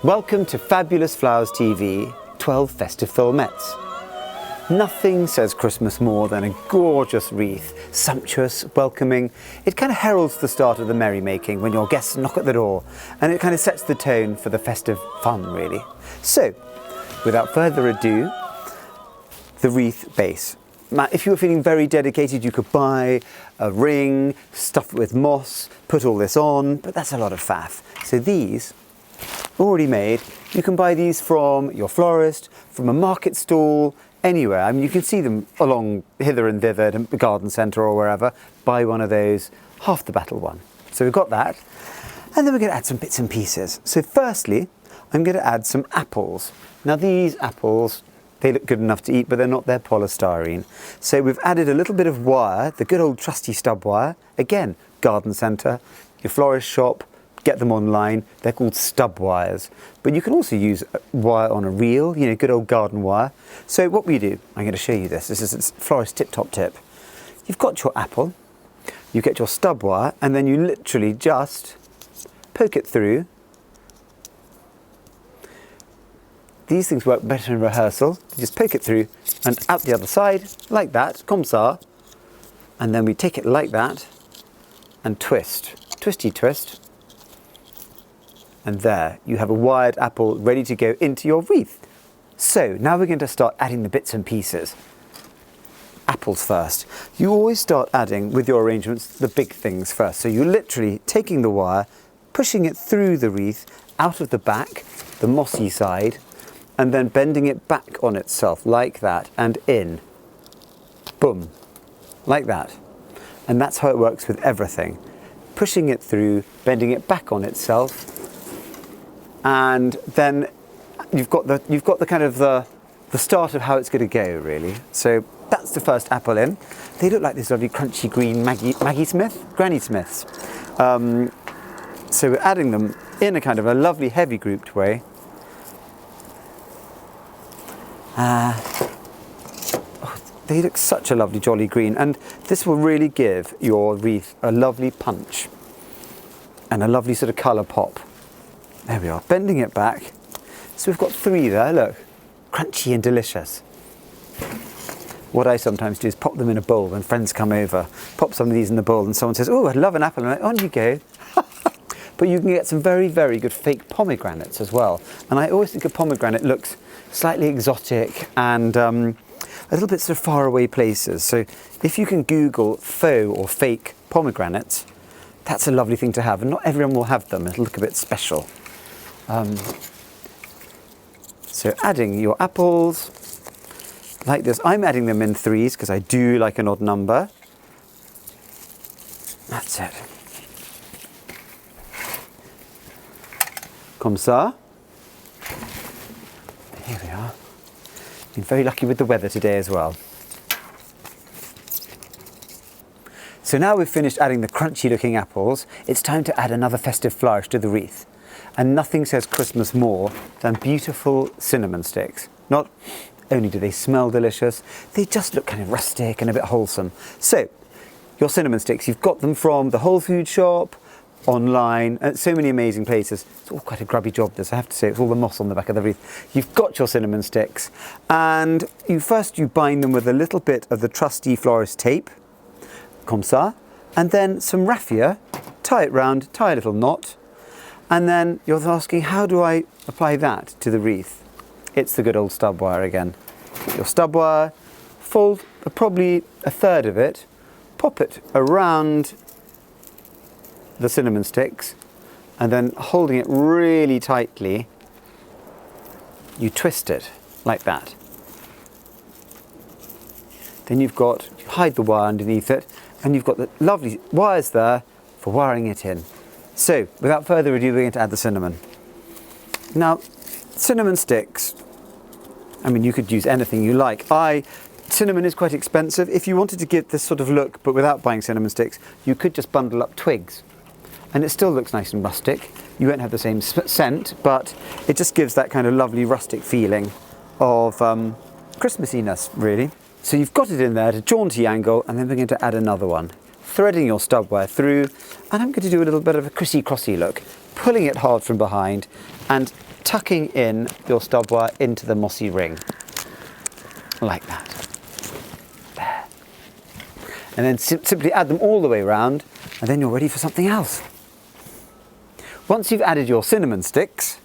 Welcome to Fabulous Flowers TV, 12 festive filmettes. Nothing says Christmas more than a gorgeous wreath, sumptuous, welcoming. It kind of heralds the start of the merrymaking when your guests knock at the door, and it kind of sets the tone for the festive fun, really. So, without further ado, the wreath base. Now, if you were feeling very dedicated, you could buy a ring, stuff it with moss, put all this on, but that's a lot of faff. So these, already made, you can buy these from your florist, from a market stall, anywhere. I mean, you can see them along hither and thither at the garden centre or wherever. Buy one of those, half the battle one. So we've got that, and then we're going to add some bits and pieces. So firstly, I'm going to add some apples. Now these apples, they look good enough to eat, but they're polystyrene. So we've added a little bit of wire, the good old trusty stub wire. Again, garden centre, your florist shop, get them online. They're called stub wires. But you can also use wire on a reel, you know, good old garden wire. So what we do, I'm going to show you this. This is a florist tip-top tip. You've got your apple, you get your stub wire, and then you literally just poke it through. These things work better in rehearsal. You just poke it through and out the other side, like that, comme ça. And then we take it like that and twist. Twisty twist. And there, you have a wired apple ready to go into your wreath. So now we're going to start adding the bits and pieces. Apples first. You always start adding, with your arrangements, the big things first. So you're literally taking the wire, pushing it through the wreath, out of the back, the mossy side, and then bending it back on itself, like that, and in. Boom. Like that. And that's how it works with everything. Pushing it through, bending it back on itself, and then you've got the kind of the start of how it's going to go, really. So that's the first apple in. They look like this lovely crunchy green Granny Smiths. So we're adding them in a kind of a lovely heavy grouped way. They look such a lovely jolly green, and this will really give your wreath a lovely punch and a lovely sort of colour pop. There we are, bending it back. So we've got 3 there, look, crunchy and delicious. What I sometimes do is pop them in a bowl when friends come over. Pop some of these in the bowl and someone says, oh, I'd love an apple. I'm like, on you go. But you can get some very, very good fake pomegranates as well. And I always think a pomegranate looks slightly exotic and a little bit sort of far away places. So if you can Google faux or fake pomegranates, that's a lovely thing to have. And not everyone will have them. It'll look a bit special. So adding your apples like this. I'm adding them in 3s because I do like an odd number. That's it. Comme ça. Here we are. Been very lucky with the weather today as well. So now we've finished adding the crunchy looking apples, it's time to add another festive flourish to the wreath. And nothing says Christmas more than beautiful cinnamon sticks. Not only do they smell delicious, they just look kind of rustic and a bit wholesome. So, your cinnamon sticks, you've got them from the Whole Food shop, online, at so many amazing places. It's all quite a grubby job, this, I have to say. It's all the moss on the back of the wreath. You've got your cinnamon sticks, and you bind them with a little bit of the trusty florist tape, comme ça, and then some raffia, tie it round, tie a little knot, and then you're asking, how do I apply that to the wreath? It's the good old stub wire again. Your stub wire, fold probably a third of it, pop it around the cinnamon sticks, and then holding it really tightly, you twist it like that. Then you hide the wire underneath it, and you've got the lovely wires there for wiring it in. So, without further ado, we're going to add the cinnamon. Now, cinnamon sticks, I mean, you could use anything you like. Cinnamon is quite expensive. If you wanted to give this sort of look, but without buying cinnamon sticks, you could just bundle up twigs. And it still looks nice and rustic. You won't have the same scent, but it just gives that kind of lovely rustic feeling of Christmassiness, really. So you've got it in there at a jaunty angle, and then we're going to add another one. Threading your stub wire through, and I'm going to do a little bit of a Chrissy-crossy look. pulling it hard from behind and tucking in your stub wire into the mossy ring, like that. There. And then simply add them all the way around, and then you're ready for something else. Once you've added your cinnamon sticks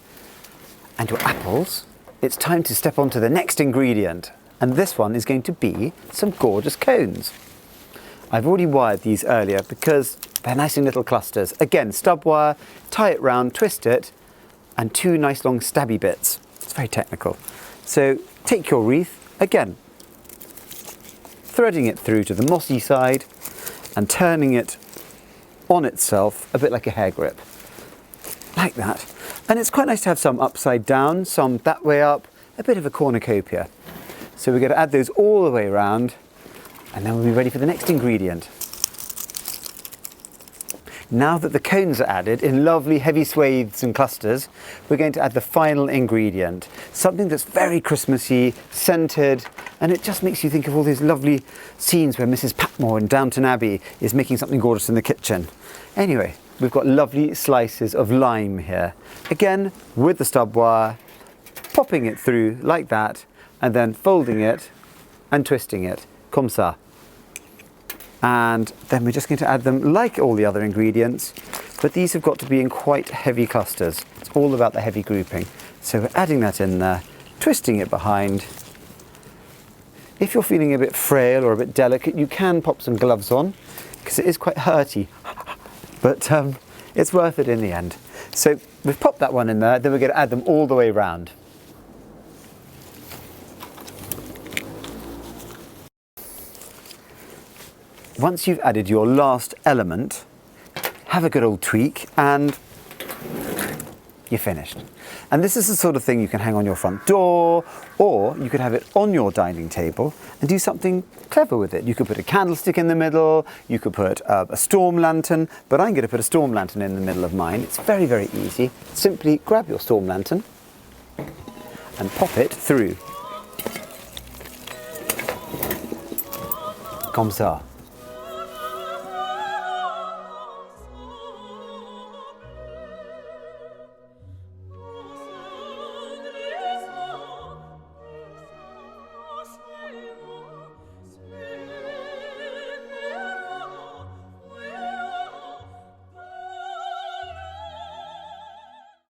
and your apples, it's time to step on to the next ingredient. And this one is going to be some gorgeous cones. I've already wired these earlier because they're nice in little clusters. Again, stub wire, tie it round, twist it, and 2 nice long stabby bits. It's very technical. So take your wreath, again, threading it through to the mossy side and turning it on itself a bit like a hair grip, like that. And it's quite nice to have some upside down, some that way up, a bit of a cornucopia. So we're going to add those all the way around, and then we'll be ready for the next ingredient. Now that the cones are added in lovely heavy swathes and clusters, we're going to add the final ingredient, something that's very Christmassy, scented, and it just makes you think of all these lovely scenes where Mrs. Patmore in Downton Abbey is making something gorgeous in the kitchen. Anyway, we've got lovely slices of lime here. Again, with the stub wire, popping it through like that, and then folding it and twisting it, comme ça. And then we're just going to add them like all the other ingredients, but these have got to be in quite heavy clusters. It's all about the heavy grouping. So we're adding that in there, twisting it behind. If you're feeling a bit frail or a bit delicate, you can pop some gloves on, because it is quite hurty, but it's worth it in the end. So we've popped that one in there, then we're going to add them all the way around. Once you've added your last element, have a good old tweak and you're finished. And this is the sort of thing you can hang on your front door, or you could have it on your dining table and do something clever with it. You could put a candlestick in the middle, you could put a storm lantern, but I'm going to put a storm lantern in the middle of mine. It's very, very easy. Simply grab your storm lantern and pop it through. Comme ça.